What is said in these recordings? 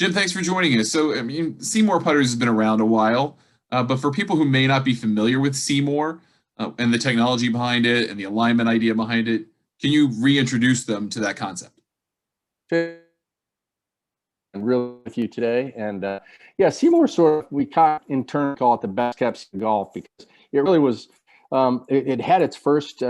Jim, thanks for joining us. So, SeeMore Putters has been around a while, but for people who may not be familiar with SeeMore and the technology behind it and the alignment idea behind it, can you reintroduce them to that concept? And really with you today. And yeah, SeeMore sort of, we in turn call it the best kept secret of golf because it really was, it had its first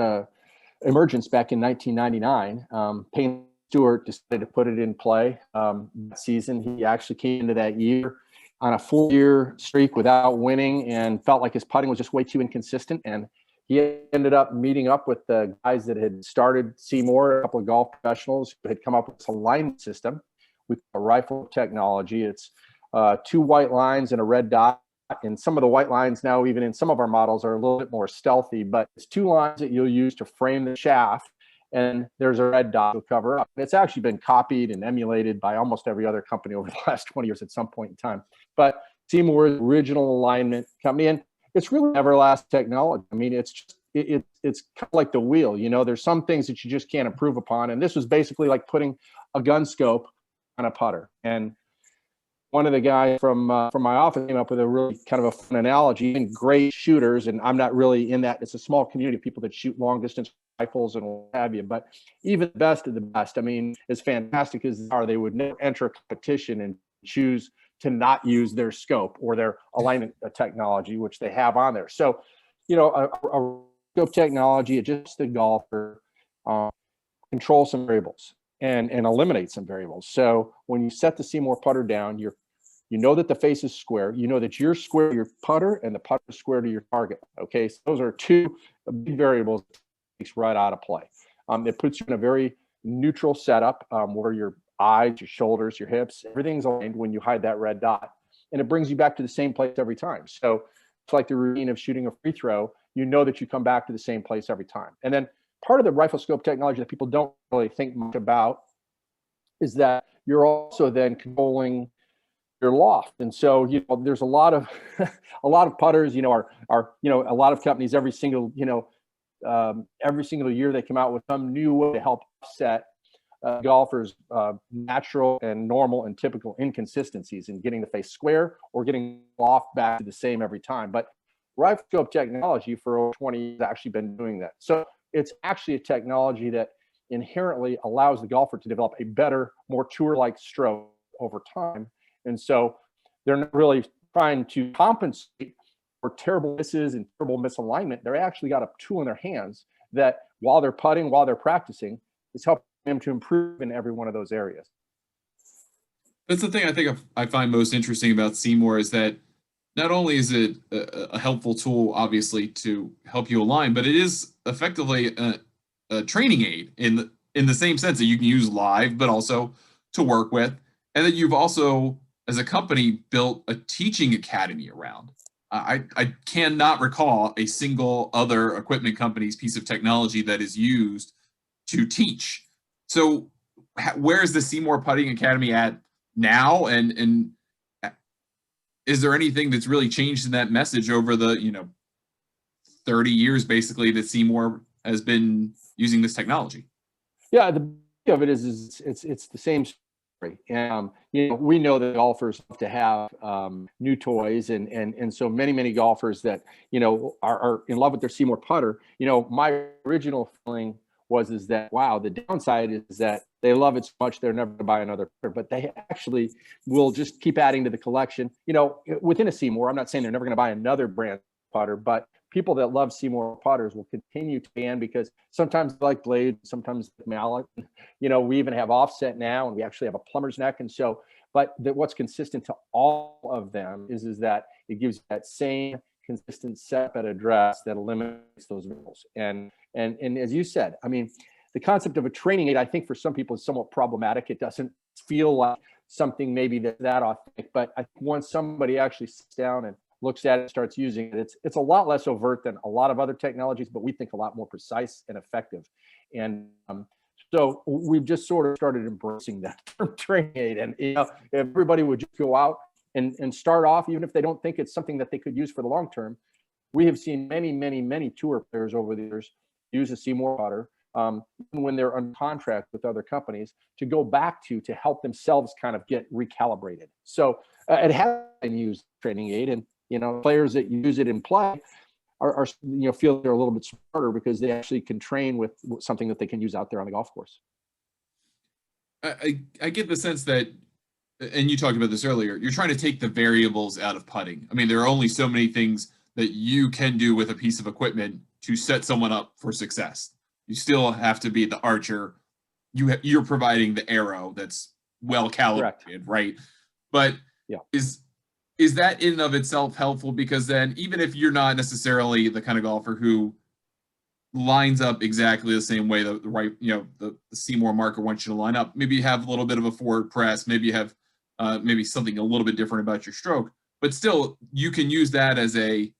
emergence back in 1999. Payne Stewart decided to put it in play that season. He actually came into that year on a 4-year streak without winning and felt like his putting was just way too inconsistent. And he ended up meeting up with the guys that had started SeeMore, a couple of golf professionals who had come up with this alignment system with a rifle technology. It's 2 white lines and a red dot. And some of the white lines now, even in some of our models, are a little bit more stealthy, but it's 2 lines that you'll use to frame the shaft. And there's a red dot to cover up. And it's actually been copied and emulated by almost every other company over the last 20 years at some point in time. But SeeMore's original alignment company, and it's really everlasting technology. I mean, it's just, it's kind of like the wheel. You know, there's some things that you just can't improve upon. And this was basically like putting a gun scope on a putter. And one of the guys from my office came up with a really kind of a fun analogy. Even great shooters, and I'm not really in that. It's a small community of people that shoot long distance rifles and what have you. But even the best of the best, I mean, as fantastic as they are, they would never enter a competition and choose to not use their scope or their alignment technology, which they have on there. So, you know, a scope technology, it just the golfer control some variables and eliminate some variables. So when you set the SeeMore putter down, you know that the face is square. You know that you're square to your putter and the putter is square to your target. Okay, so those are 2 big variables that takes right out of play. It puts you in a very neutral setup where your eyes, your shoulders, your hips, everything's aligned when you hide that red dot. And it brings you back to the same place every time. So it's like the routine of shooting a free throw. You know that you come back to the same place every time. And then part of the rifle scope technology that people don't really think much about is that you're also then controlling your loft. And so, you know, there's a lot of a lot of putters, you know, are you know, a lot of companies every single year they come out with some new way to help set golfers natural and normal and typical inconsistencies in getting the face square or getting loft back to the same every time. But rifle scope technology for over 20 years has actually been doing that. So it's actually a technology that inherently allows the golfer to develop a better, more tour-like stroke over time. And so they're not really trying to compensate for terrible misses and terrible misalignment. They're actually got a tool in their hands that while they're putting, while they're practicing, is helping them to improve in every one of those areas. That's the thing I find most interesting about SeeMore is that not only is it a helpful tool, obviously, to help you align, but it is effectively a training aid in the same sense that you can use live, but also to work with, and that you've also, as a company, built a teaching academy around. I cannot recall a single other equipment company's piece of technology that is used to teach. So, where is the SeeMore Putting Academy at now? And is there anything that's really changed in that message over the 30 years basically that SeeMore has been using this technology? Yeah, the beauty of it is it's the same story. And you know, we know that golfers have to have new toys, and so many golfers that are in love with their SeeMore putter. You know, my original feeling is that, wow, the downside is that they love it so much they're never going to buy another putter, but they actually will just keep adding to the collection. You know, within a SeeMore, I'm not saying they're never going to buy another brand putter, but people that love SeeMore putters will continue to ban because sometimes they like blade, sometimes mallet. You know, we even have offset now, and we actually have a plumber's neck. And so, but what's consistent to all of them is that it gives that same consistent setup at address that eliminates those variables. And as you said, I mean, the concept of a training aid, I think for some people is somewhat problematic. It doesn't feel like something maybe that authentic, but I think once somebody actually sits down and looks at it, starts using it, it's a lot less overt than a lot of other technologies, but we think a lot more precise and effective. And so we've just sort of started embracing that term training aid. And if everybody would just go out and start off, even if they don't think it's something that they could use for the long term. We have seen many tour players over the years use a SeeMore putter even when they're on contract with other companies, to go back to help themselves kind of get recalibrated. So it has been used training aid, and players that use it in play are feel they're a little bit smarter because they actually can train with something that they can use out there on the golf course. I get the sense that, and you talked about this earlier, you're trying to take the variables out of putting. I mean, there are only so many things that you can do with a piece of equipment to set someone up for success. You still have to be the archer. You're providing the arrow that's well calibrated, right? But yeah, is that in and of itself helpful? Because then even if you're not necessarily the kind of golfer who lines up exactly the same way the right, the SeeMore marker wants you to line up, maybe you have a little bit of a forward press, maybe you have maybe something a little bit different about your stroke, but still you can use that as a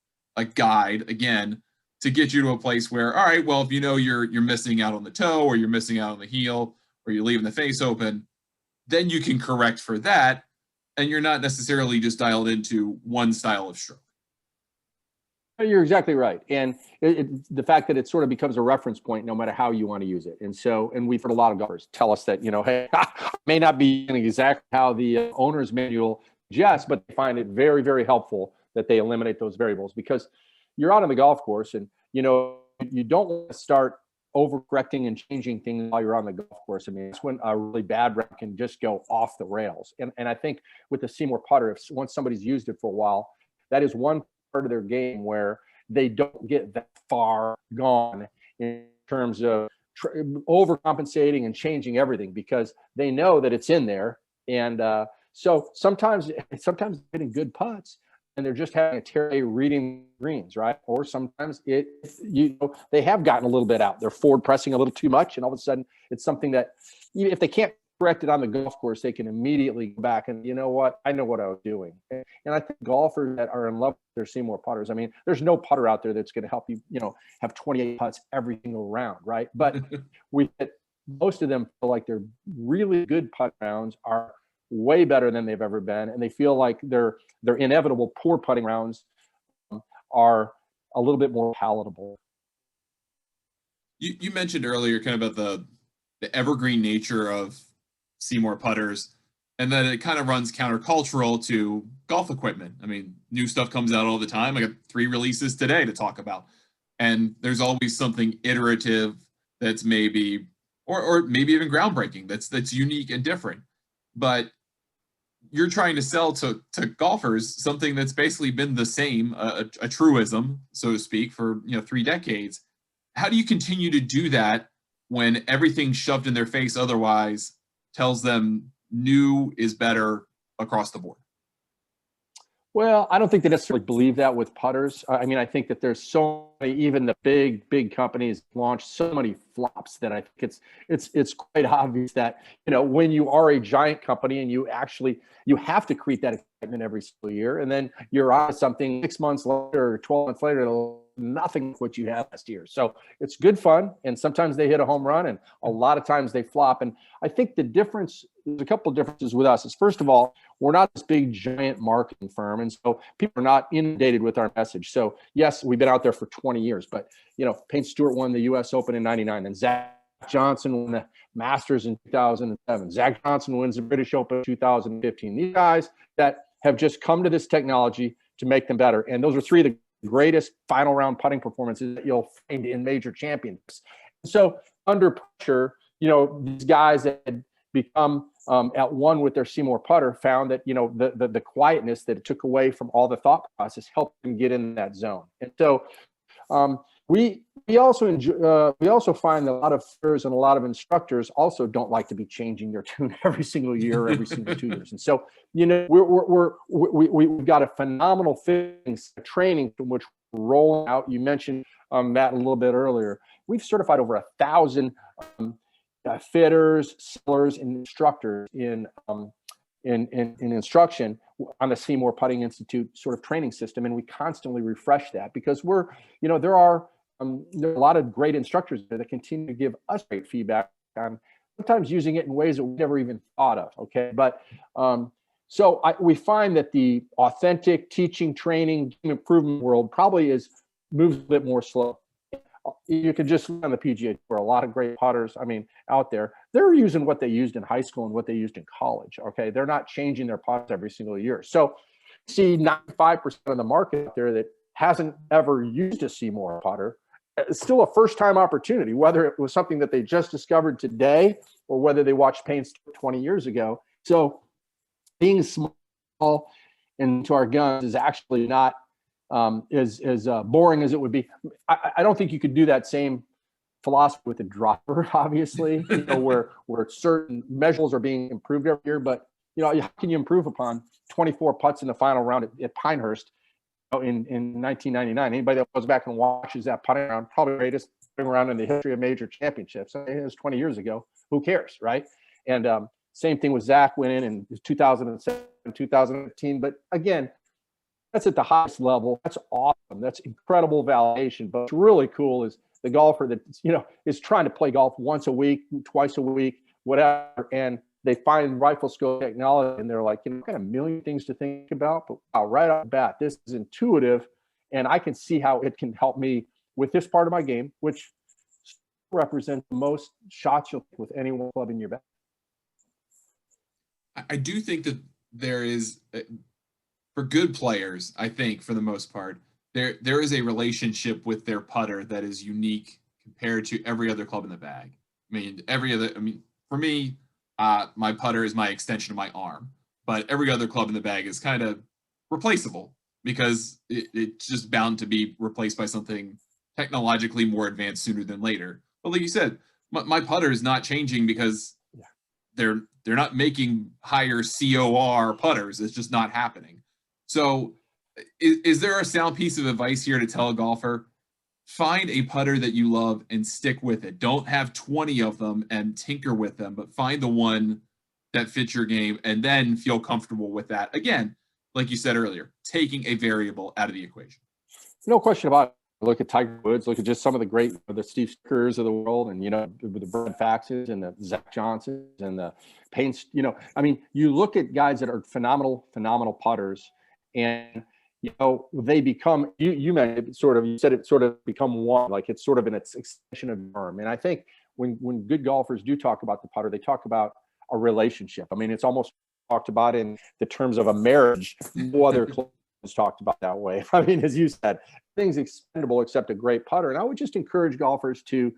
guide again to get you to a place where, all right, well, if you're missing out on the toe, or you're missing out on the heel, or you're leaving the face open, then you can correct for that, and you're not necessarily just dialed into one style of stroke. You're exactly right. And the fact that it sort of becomes a reference point no matter how you want to use it. And we've heard a lot of golfers tell us that, hey, may not be exactly how the owner's manual suggests, but they find it very, very helpful that they eliminate those variables, because you're out on the golf course and, you don't want to start overcorrecting and changing things while you're on the golf course. I mean, it's when a really bad round can just go off the rails. And I think with the SeeMore putter, if once somebody's used it for a while, that is one part of their game where they don't get that far gone in terms of overcompensating and changing everything, because they know that it's in there. And so sometimes getting good putts and they're just having a terrible reading greens, right? Or sometimes they have gotten a little bit out. They're forward pressing a little too much, and all of a sudden it's something that if they can't correct it on the golf course, they can immediately go back and, you know what, I know what I was doing. And I think golfers that are in love with their SeeMore putters, I mean, there's no putter out there that's going to help you, have 28 putts every single round, right? But most of them feel like their really good putt rounds are way better than they've ever been, and they feel like their inevitable poor putting rounds are a little bit more palatable. You mentioned earlier kind of about the evergreen nature of SeeMore putters, and that it kind of runs countercultural to golf equipment. I mean, new stuff comes out all the time. I got 3 releases today to talk about, and there's always something iterative that's maybe or maybe even groundbreaking that's unique and different. But you're trying to sell to golfers something that's basically been the same, a truism, so to speak, for 3 decades. How do you continue to do that when everything shoved in their face otherwise tells them new is better across the board? Well, I don't think they necessarily believe that with putters. I mean, I think that there's so many, even the big companies launch so many flops that I think it's quite obvious that, when you are a giant company and you have to create that excitement every single year, and then you're on something 6 months later or 12 months later, nothing like what you had last year. So it's good fun. And sometimes they hit a home run and a lot of times they flop. And I think there's a couple of differences with us. Is first of all, we're not this big giant marketing firm. And so people are not inundated with our message. So yes, we've been out there for 20 years, but Payne Stewart won the US Open in 99, and Zach Johnson won the Masters in 2007. Zach Johnson wins the British Open in 2015. These guys that have just come to this technology to make them better. And those are 3 of the greatest final round putting performances that you'll find in major championships. So under pressure, these guys that had become at one with their SeeMore putter found that, the quietness that it took away from all the thought process helped them get in that zone. And so we also find that a lot of players and a lot of instructors also don't like to be changing their tune every single year, every single 2 years. And so, we've got a phenomenal training from which we're rolling out. You mentioned Matt a little bit earlier. We've certified over 1,000 fitters, sellers, and instructors in instruction on the SeeMore Putting Institute sort of training system, and we constantly refresh that because there are a lot of great instructors there that continue to give us great feedback on sometimes using it in ways that we never even thought of. Okay, but we find that the authentic teaching, training, improvement world probably moves a bit more slow. you could just look on the PGA Tour, a lot of great putters, I mean, out there, they're using what they used in high school and what they used in college. Okay. They're not changing their putts every single year. So see 95% of the market out there that hasn't ever used a SeeMore putter. It's still a first time opportunity, whether it was something that they just discovered today or whether they watched Payne's 20 years ago. So being small into our guns is actually not as boring as it would be. I don't think you could do that same philosophy with a driver, obviously, where certain measures are being improved every year. But how can you improve upon 24 putts in the final round at Pinehurst in 1999? Anybody that goes back and watches that putting round, probably the greatest putting round in the history of major championships. It was 20 years ago. Who cares, right? And same thing with Zach winning in 2007, 2015. But again, that's at the highest level. That's awesome. That's incredible validation. But what's really cool is the golfer that is trying to play golf once a week, twice a week, whatever, and they find rifle skill technology and they're like, I've got a million things to think about, but wow, right off the bat, this is intuitive, and I can see how it can help me with this part of my game, which represents the most shots you'll take with any one club in your bag. I do think that there is, for good players, I think for the most part, there is a relationship with their putter that is unique compared to every other club in the bag. For me, my putter is my extension of my arm, but every other club in the bag is kind of replaceable because it's just bound to be replaced by something technologically more advanced sooner than later. But like you said, my putter is not changing because they're not making higher COR putters. It's just not happening. So is there a sound piece of advice here to tell a golfer? Find a putter that you love and stick with it. Don't have 20 of them and tinker with them, but find the one that fits your game and then feel comfortable with that. Again, like you said earlier, taking a variable out of the equation. No question about it. Look at Tiger Woods, look at just some of the great, the Steve Kerrs of the world, and, the Brad Faxes and the Zach Johnsons and the Paynes, you look at guys that are phenomenal putters, and they become, you said it sort of become one, like it's sort of an extension of the arm. And I think when good golfers do talk about the putter, they talk about a relationship. It's almost talked about in the terms of a marriage. No other club is talked about that way. As you said, things expendable except a great putter. And I would just encourage golfers to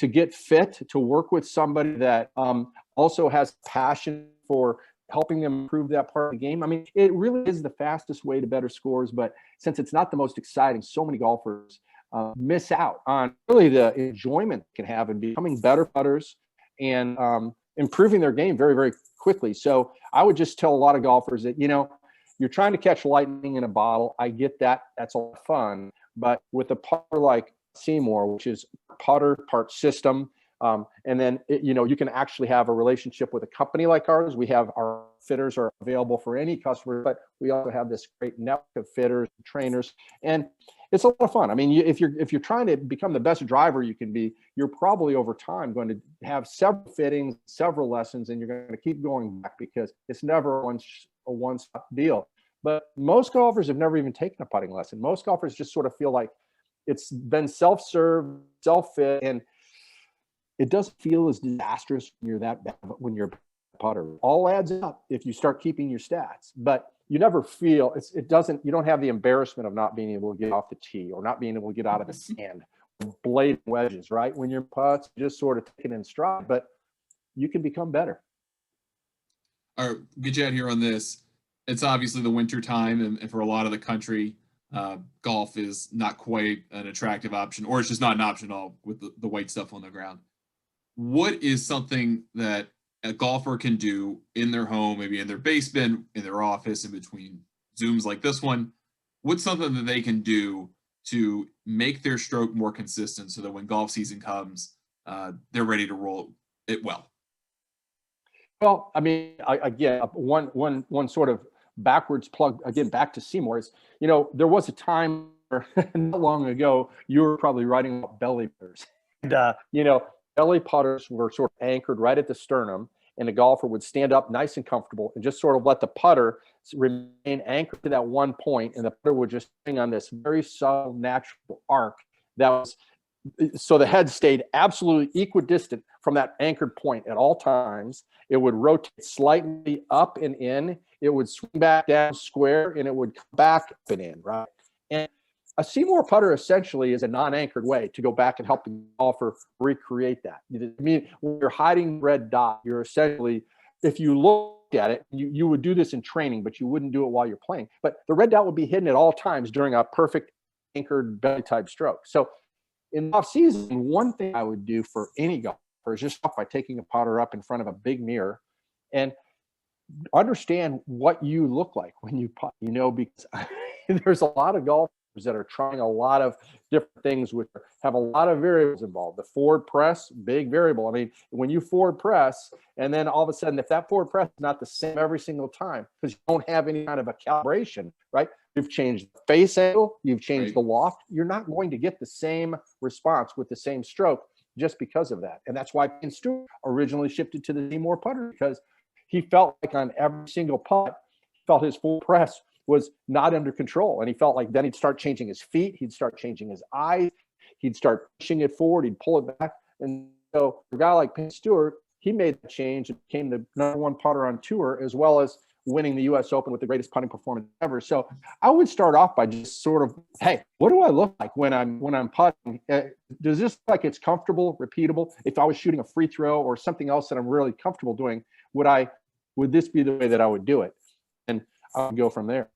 get fit, to work with somebody that also has passion for helping them improve that part of the game. It really is the fastest way to better scores, but since it's not the most exciting, so many golfers miss out on really the enjoyment they can have in becoming better putters and improving their game very, very quickly. So I would just tell a lot of golfers that, you're trying to catch lightning in a bottle. I get that. That's a lot of fun. But with a putter like SeeMore, which is putter part system, and then you can actually have a relationship with a company like ours. We have our fitters are available for any customer, but we also have this great network of fitters, trainers, and it's a lot of fun. If you're trying to become the best driver you can be, you're probably over time going to have several fittings, several lessons, and you're going to keep going back because it's never a one-stop deal. But most golfers have never even taken a putting lesson. Most golfers just sort of feel like it's been self-serve, self-fit, and it doesn't feel as disastrous when you're that bad, when you're a putter. All adds up if you start keeping your stats, but you never feel you don't have the embarrassment of not being able to get off the tee or not being able to get out of the sand, blade wedges, right? When your putts just sort of take it in stride, but you can become better. All right, get you out here on this. It's obviously the winter time, and for a lot of the country, golf is not quite an attractive option, or it's just not an option at all with the white stuff on the ground. What is something that a golfer can do in their home, maybe in their basement, in their office, in between Zooms like this one? What's something that they can do to make their stroke more consistent so that when golf season comes, they're ready to roll it well? Well, again, one sort of backwards plug, again, back to SeeMore is, there was a time not long ago, you were probably writing about belly putters. And, belly putters were sort of anchored right at the sternum, and the golfer would stand up nice and comfortable and just sort of let the putter remain anchored to that one point, and the putter would just hang on this very subtle, natural arc that was so the head stayed absolutely equidistant from that anchored point at all times. It would rotate slightly up and in. It would swing back down square, and it would come back up and in, right? And a SeeMore putter essentially is a non-anchored way to go back and help the golfer recreate that. I mean, when you're hiding red dot, you're essentially, if you look at it, you would do this in training, but you wouldn't do it while you're playing. But the red dot would be hidden at all times during a perfect anchored belly type stroke. So in the off season, one thing I would do for any golfer is just start by taking a putter up in front of a big mirror and understand what you look like when you putt, because there's a lot of golfers that are trying a lot of different things which have a lot of variables involved. The forward press, big variable. I mean, when you forward press, and then all of a sudden, if that forward press is not the same every single time, because you don't have any kind of a calibration, right? You've changed the face angle, you've changed the loft. You're not going to get the same response with the same stroke just because of that. And that's why Payne Stewart originally shifted to the SeeMore putter, because he felt like on every single putt, he felt his full press was not under control. And he felt like then he'd start changing his feet, he'd start changing his eyes, he'd start pushing it forward, he'd pull it back. And so for a guy like Payne Stewart, he made the change and became the #1 putter on tour, as well as winning the US Open with the greatest putting performance ever. So I would start off by just sort of, hey, what do I look like when I'm putting? Does this look like it's comfortable, repeatable? If I was shooting a free throw or something else that I'm really comfortable doing, would this be the way that I would do it? And I would go from there.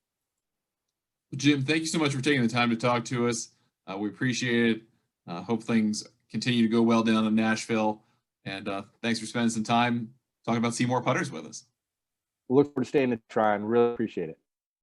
Jim, thank you so much for taking the time to talk to us. We appreciate it. Hope things continue to go well down in Nashville. And thanks for spending some time talking about SeeMore putters with us. Look forward to staying and trying. Really appreciate it.